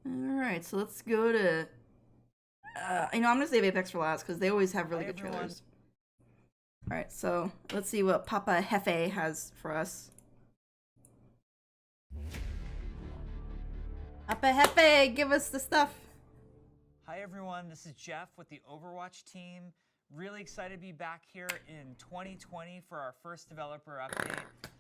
Alright, so let's go to... I'm gonna save Apex for last, because they always have really Hi, good everyone. trailers. Alright, so let's see what Papa Hefe has for us. Papa Hefe, give us the stuff! Hi, everyone. This is Jeff with the Overwatch team. Really excited to be back here in 2020 for our first developer update.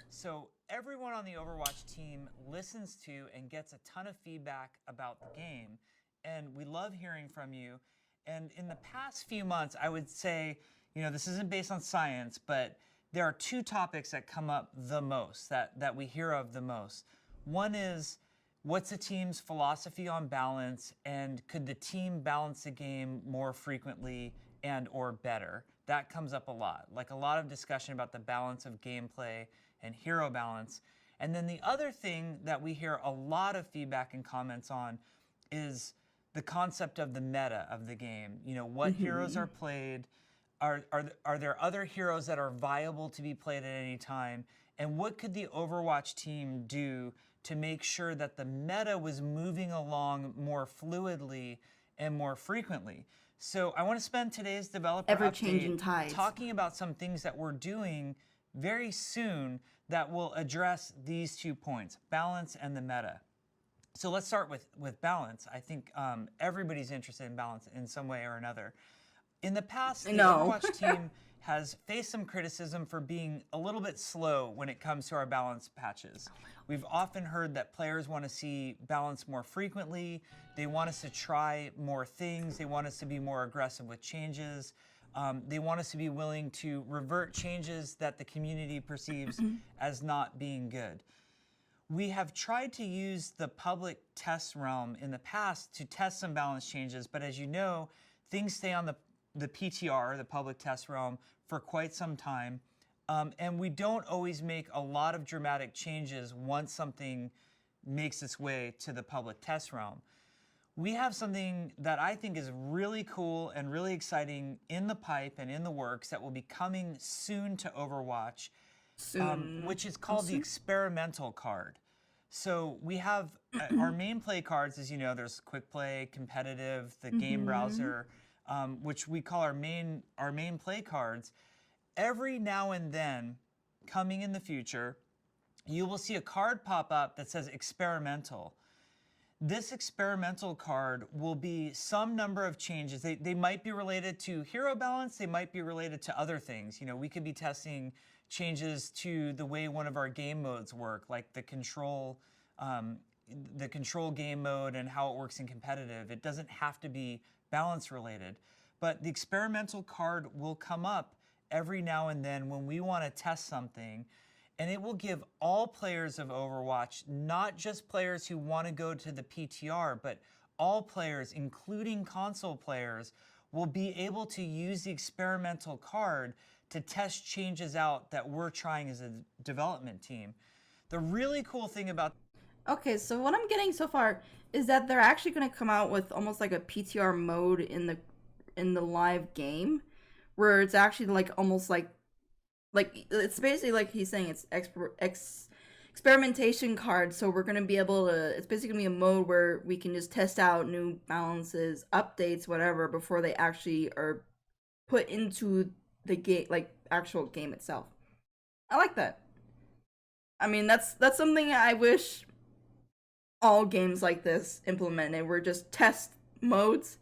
So everyone on the Overwatch team listens to and gets a ton of feedback about the game. And we love hearing from you. And in the past few months, I would say, this isn't based on science, but there are two topics that come up the most, that we hear of the most. One is, what's the team's philosophy on balance, and could the team balance the game more frequently and or better? That comes up a lot, like a lot of discussion about the balance of gameplay and hero balance. And then the other thing that we hear a lot of feedback and comments on is the concept of the meta of the game. What heroes are played? Are there other heroes that are viable to be played at any time? And what could the Overwatch team do to make sure that the meta was moving along more fluidly and more frequently? So I want to spend today's developer Ever-changing update tides. talking about some things that we're doing very soon that will address these 2 points, balance and the meta. So let's start with balance. I think everybody's interested in balance in some way or another. In the past, the Overwatch team has faced some criticism for being a little bit slow when it comes to our balance patches. We've often heard that players want to see balance more frequently. They want us to try more things. They want us to be more aggressive with changes. They want us to be willing to revert changes that the community perceives as not being good. We have tried to use the public test realm in the past to test some balance changes, but as you know, things stay on the PTR, the public test realm, for quite some time. And we don't always make a lot of dramatic changes once something makes its way to the public test realm. We have something that I think is really cool and really exciting in the pipe and in the works that will be coming soon to Overwatch, which is called the experimental card. So we have our main play cards, as you know, there's quick play, competitive, the game browser, which we call our main play cards. Every now and then, coming in the future, you will see a card pop up that says experimental. This experimental card will be some number of changes. They might be related to hero balance. They might be related to other things. We could be testing changes to the way one of our game modes work, like the control game mode and how it works in competitive. It doesn't have to be balance related. But the experimental card will come up every now and then when we want to test something. And it will give all players of Overwatch, not just players who want to go to the PTR, but all players, including console players, will be able to use the experimental card to test changes out that we're trying as a development team. The really cool thing about... Okay, so what I'm getting so far is that they're actually going to come out with almost like a PTR mode in the live game, where it's actually like almost like it's basically like he's saying it's experimentation card. So we're gonna be able to. It's basically gonna be a mode where we can just test out new balances, updates, whatever, before they actually are put into the game, like actual game itself. I like that. I mean, that's something I wish all games like this implemented. Were just test modes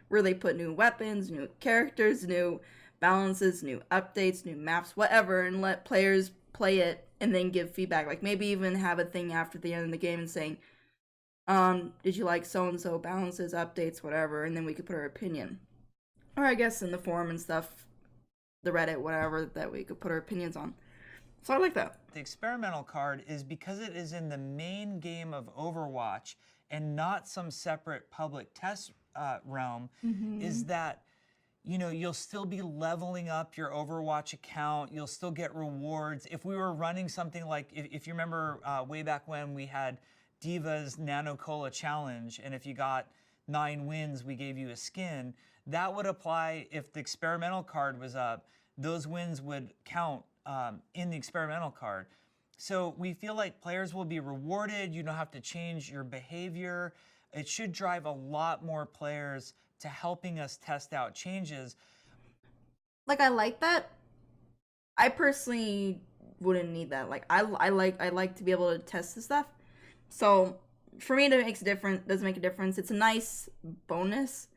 where they put new weapons, new characters, new balances, new updates, new maps, whatever, and let players play it and then give feedback. Like maybe even have a thing after the end of the game and saying, did you like so-and-so balances, updates, whatever, and then we could put our opinion. Or I guess in the forum and stuff, the Reddit, whatever, that we could put our opinions on. So I like that. The experimental card is because it is in the main game of Overwatch and not some separate public test realm, is that you'll still be leveling up your Overwatch account. You'll still get rewards. If we were running something like, if you remember way back when we had Diva's Nano Cola Challenge, and if you got 9 wins, we gave you a skin, that would apply if the experimental card was up. Those wins would count in the experimental card. So we feel like players will be rewarded. You don't have to change your behavior. It should drive a lot more players to helping us test out changes. Like, I like that. I personally wouldn't need that. Like, I like to be able to test this stuff. So for me, it makes a difference. Doesn't make a difference. It's a nice bonus.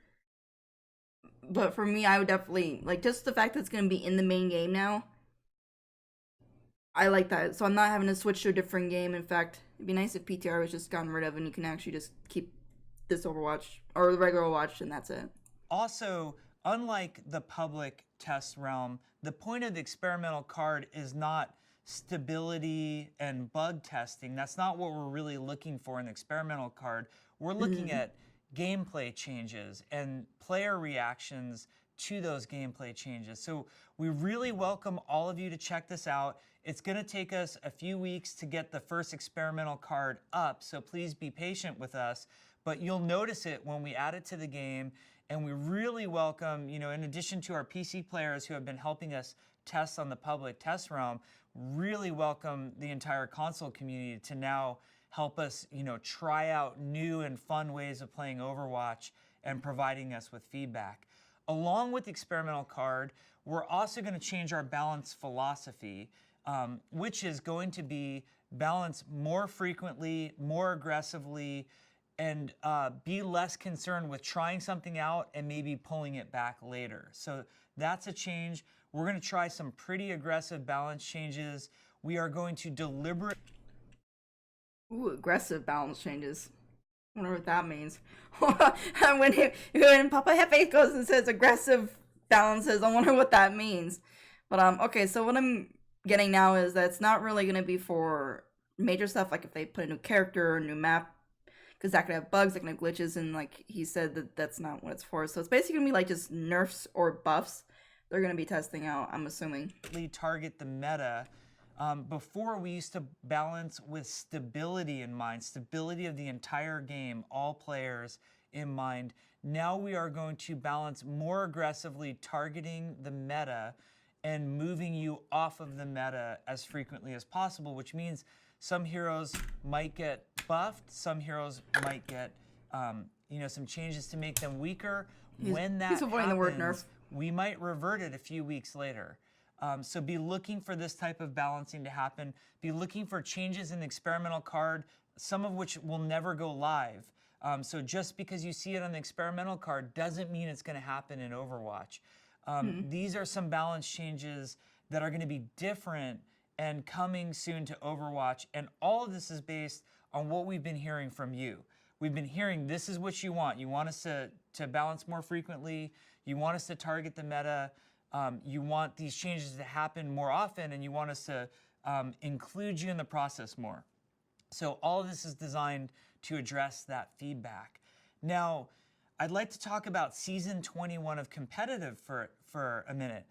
But for me, I would definitely like just the fact that it's gonna be in the main game now. I like that. So I'm not having to switch to a different game. In fact, it'd be nice if PTR was just gotten rid of and you can actually just keep this Overwatch or the regular Overwatch and that's it. Also, unlike the public test realm, the point of the experimental card is not stability and bug testing. That's not what we're really looking for in the experimental card. We're looking at gameplay changes and player reactions to those gameplay changes. So we really welcome all of you to check this out. It's going to take us a few weeks to get the first experimental card up, so please be patient with us. But you'll notice it when we add it to the game, and we really welcome, in addition to our PC players who have been helping us test on the public test realm, really welcome the entire console community to now help us, try out new and fun ways of playing Overwatch and providing us with feedback. Along with the experimental card, we're also going to change our balance philosophy, which is going to be balance more frequently, more aggressively, and be less concerned with trying something out and maybe pulling it back later. So that's a change. We're going to try some pretty aggressive balance changes. We are going to deliberate. Ooh, aggressive balance changes. I wonder what that means. when Papa Hefe goes and says aggressive balances, I wonder what that means. But okay, so what I'm getting now is that it's not really gonna be for major stuff, like if they put a new character or a new map, because that could have bugs, that can have glitches, and like he said that that's not what it's for. So it's basically gonna be like just nerfs or buffs they're gonna be testing out, I'm assuming. Target the meta. Before, we used to balance with stability in mind, stability of the entire game, all players in mind. Now we are going to balance more aggressively, targeting the meta and moving you off of the meta as frequently as possible, which means some heroes might get buffed, some heroes might get some changes to make them weaker. When that he's avoiding happens, the word nerf. We might revert it a few weeks later. So be looking for this type of balancing to happen. Be looking for changes in the experimental card, some of which will never go live. So just because you see it on the experimental card doesn't mean it's going to happen in Overwatch. These are some balance changes that are going to be different and coming soon to Overwatch. And all of this is based on what we've been hearing from you. We've been hearing this is what you want. You want us to balance more frequently. You want us to target the meta. You want these changes to happen more often, and you want us to include you in the process more. So all of this is designed to address that feedback. Now, I'd like to talk about Season 21 of Competitive for a minute.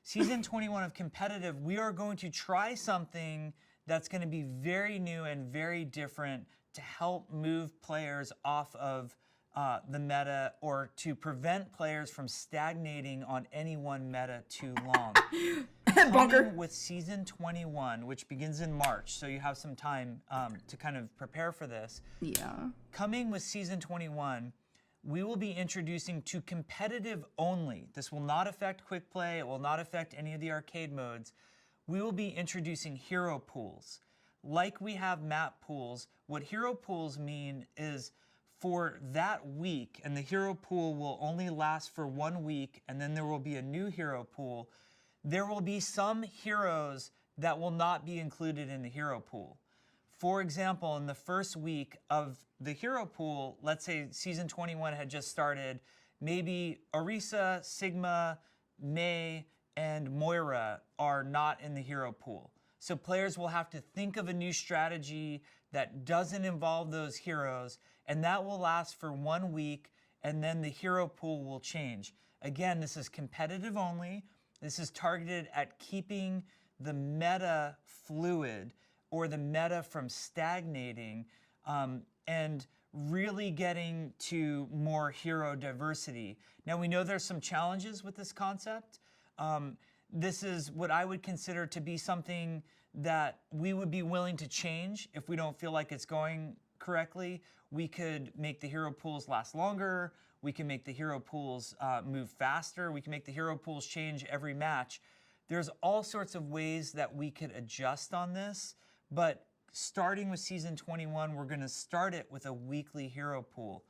Season 21 of Competitive, we are going to try something that's going to be very new and very different to help move players off of the meta, or to prevent players from stagnating on any one meta too long. Coming with Season 21, which begins in March, so you have some time to kind of prepare for this. Yeah. Coming with Season 21, we will be introducing to competitive only. This will not affect quick play. It will not affect any of the arcade modes. We will be introducing hero pools. Like we have map pools, what hero pools mean is for that week, and the hero pool will only last for 1 week, and then there will be a new hero pool. There will be some heroes that will not be included in the hero pool. For example, in the first week of the hero pool, let's say Season 21 had just started, maybe Orisa, Sigma, Mei, and Moira are not in the hero pool. So players will have to think of a new strategy that doesn't involve those heroes, and that will last for 1 week, and then the hero pool will change. Again, this is competitive only. This is targeted at keeping the meta fluid, or the meta from stagnating, and really getting to more hero diversity. Now, we know there's some challenges with this concept. This is what I would consider to be something that we would be willing to change if we don't feel like it's going correctly. We could make the hero pools last longer. We can make the hero pools move faster. We can make the hero pools change every match. There's all sorts of ways that we could adjust on this, but starting with season 21, we're gonna start it with a weekly hero pool.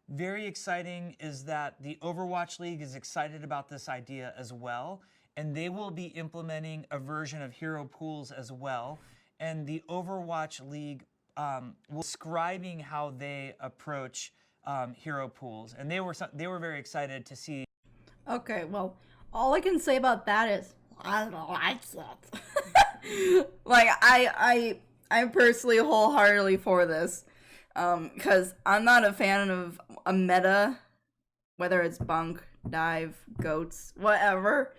Very exciting is that the Overwatch League is excited about this idea as well, and they will be implementing a version of hero pools as well. And the Overwatch League will describing how they approach hero pools, and they were very excited to see. Okay, well, all I can say about that is I don't like it. Like I'm personally wholeheartedly for this, because I'm not a fan of a meta, whether it's bunk, dive, goats, whatever,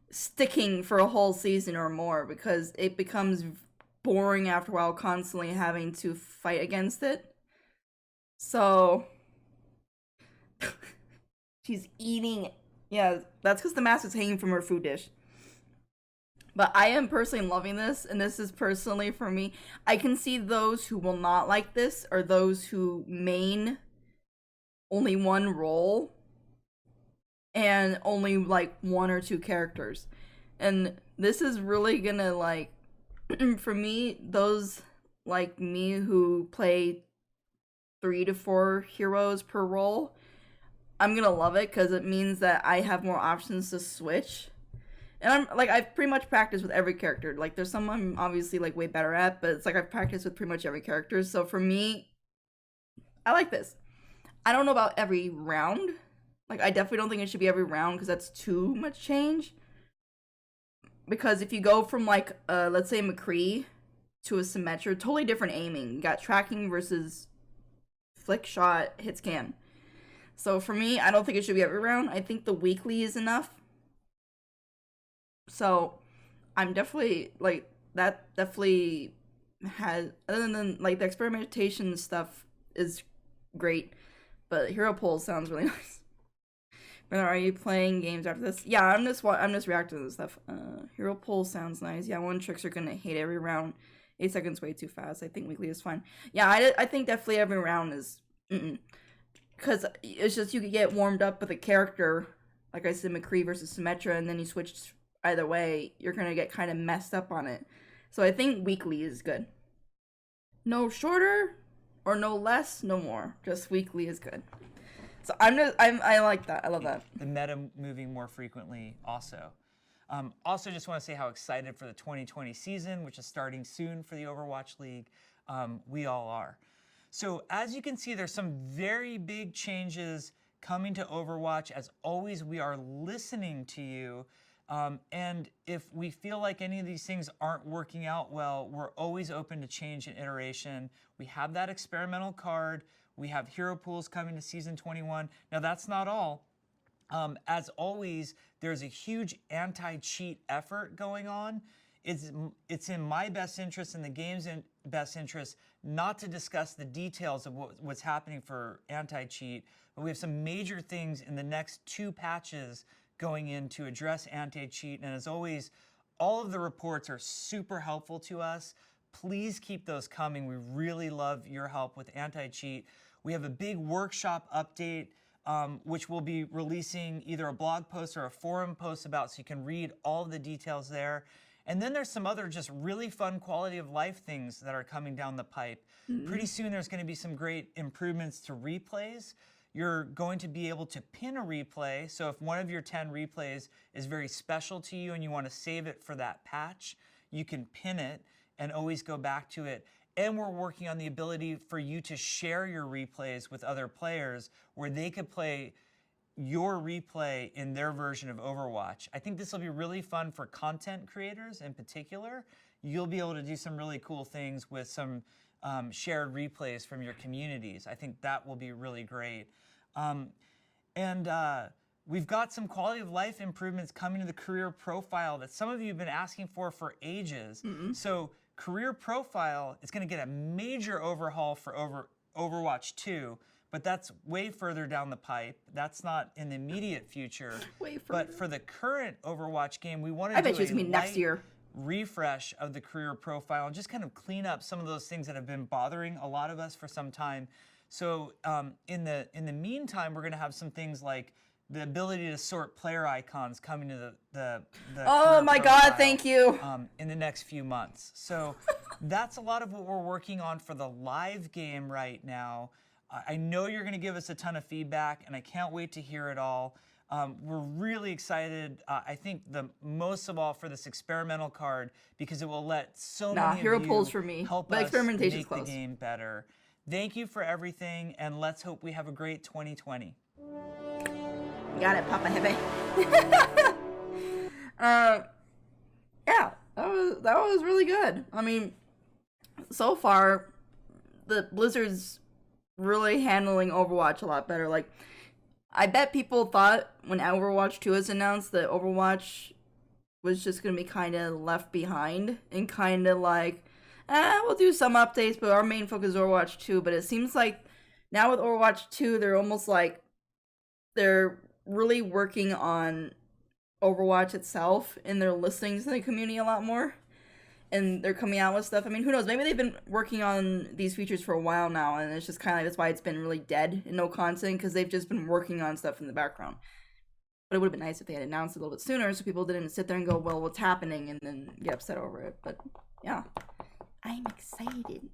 sticking for a whole season or more, because it becomes boring after a while, constantly having to fight against it. So she's eating. Yeah, that's because the mask is hanging from her food dish. But I am personally loving this, and this is personally for me. I can see those who will not like this, or those who main only one role and only like one or two characters. And this is really gonna, like, for me, those like me who play 3 to 4 heroes per role, I'm gonna love it because it means that I have more options to switch. And I'm like, I've pretty much practiced with every character. Like, there's some I'm obviously like way better at, but it's like I've practiced with pretty much every character. So for me, I like this. I don't know about every round. Like, I definitely don't think it should be every round because that's too much change. Because if you go from like, let's say McCree to a Symmetra, totally different aiming. You got tracking versus flick shot, hit scan. So for me, I don't think it should be every round. I think the weekly is enough. So I'm definitely like, that definitely has, other than like the experimentation stuff is great, but hero polls sounds really nice. But are you playing games after this? Yeah, I'm just reacting to this stuff. Hero poll sounds nice. Yeah, one tricks are gonna hate every round. 8 seconds way too fast. I think weekly is fine. Yeah, I think definitely every round is because it's just you could get warmed up with a character, like I said, McCree versus Symmetra, and then you switch either way, you're gonna get kind of messed up on it. So I think weekly is good. No shorter or no less, no more. Just weekly is good. So I like that. I love that. The meta moving more frequently also. Also just want to say how excited for the 2020 season, which is starting soon for the Overwatch League. We all are. So as you can see, there's some very big changes coming to Overwatch. As always, we are listening to you. And if we feel like any of these things aren't working out well, we're always open to change and iteration. We have that experimental card. We have hero pools coming to season 21. Now that's not all. As always, there's a huge anti-cheat effort going on. It's in my best interest and the game's best interest not to discuss the details of what's happening for anti-cheat, but we have some major things in the next 2 patches going in to address anti-cheat. And as always, all of the reports are super helpful to us. Please keep those coming. We really love your help with anti-cheat. We have a big workshop update, which we'll be releasing either a blog post or a forum post about, so you can read all of the details there. And then there's some other just really fun quality of life things that are coming down the pipe. Pretty soon there's going to be some great improvements to replays. You're going to be able to pin a replay. So if one of your 10 replays is very special to you and you want to save it for that patch, you can pin it and always go back to it. And we're working on the ability for you to share your replays with other players where they could play your replay in their version of Overwatch. I think this will be really fun for content creators in particular. You'll be able to do some really cool things with some shared replays from your communities. I think that will be really great. We've got some quality of life improvements coming to the career profile that some of you have been asking for ages. So career profile is going to get a major overhaul for Overwatch 2, but that's way further down the pipe. That's not in the immediate future. Way further. But for the current Overwatch game, we want to I bet you it's going to be next year. refresh of the career profile and just kind of clean up some of those things that have been bothering a lot of us for some time. So in the meantime, we're going to have some things like the ability to sort player icons coming to the oh career my profile, God, thank you. In the next few months. So that's a lot of what we're working on for the live game right now. I know you're going to give us a ton of feedback, and I can't wait to hear it all. We're really excited, I think the most of all for this experimental card, because it will let so many hero of you pulls for me, help but us experimentation's make close. the game better. Thank you for everything, and let's hope we have a great 2020. Got it, Papa Hebe. Yeah, that was really good. I mean, so far, the Blizzard's really handling Overwatch a lot better. Like, I bet people thought when Overwatch 2 was announced that Overwatch was just gonna be kind of left behind and kind of like, we'll do some updates, but our main focus is Overwatch 2. But it seems like now with Overwatch 2, they're almost like they're really working on Overwatch itself, and they're listening to the community a lot more, and they're coming out with stuff. I mean, who knows? Maybe they've been working on these features for a while now, and it's just kind of like that's why it's been really dead and no content, because they've just been working on stuff in the background. But it would have been nice if they had announced it a little bit sooner, so people didn't sit there and go, well, what's happening, and then get upset over it. But yeah, I'm excited.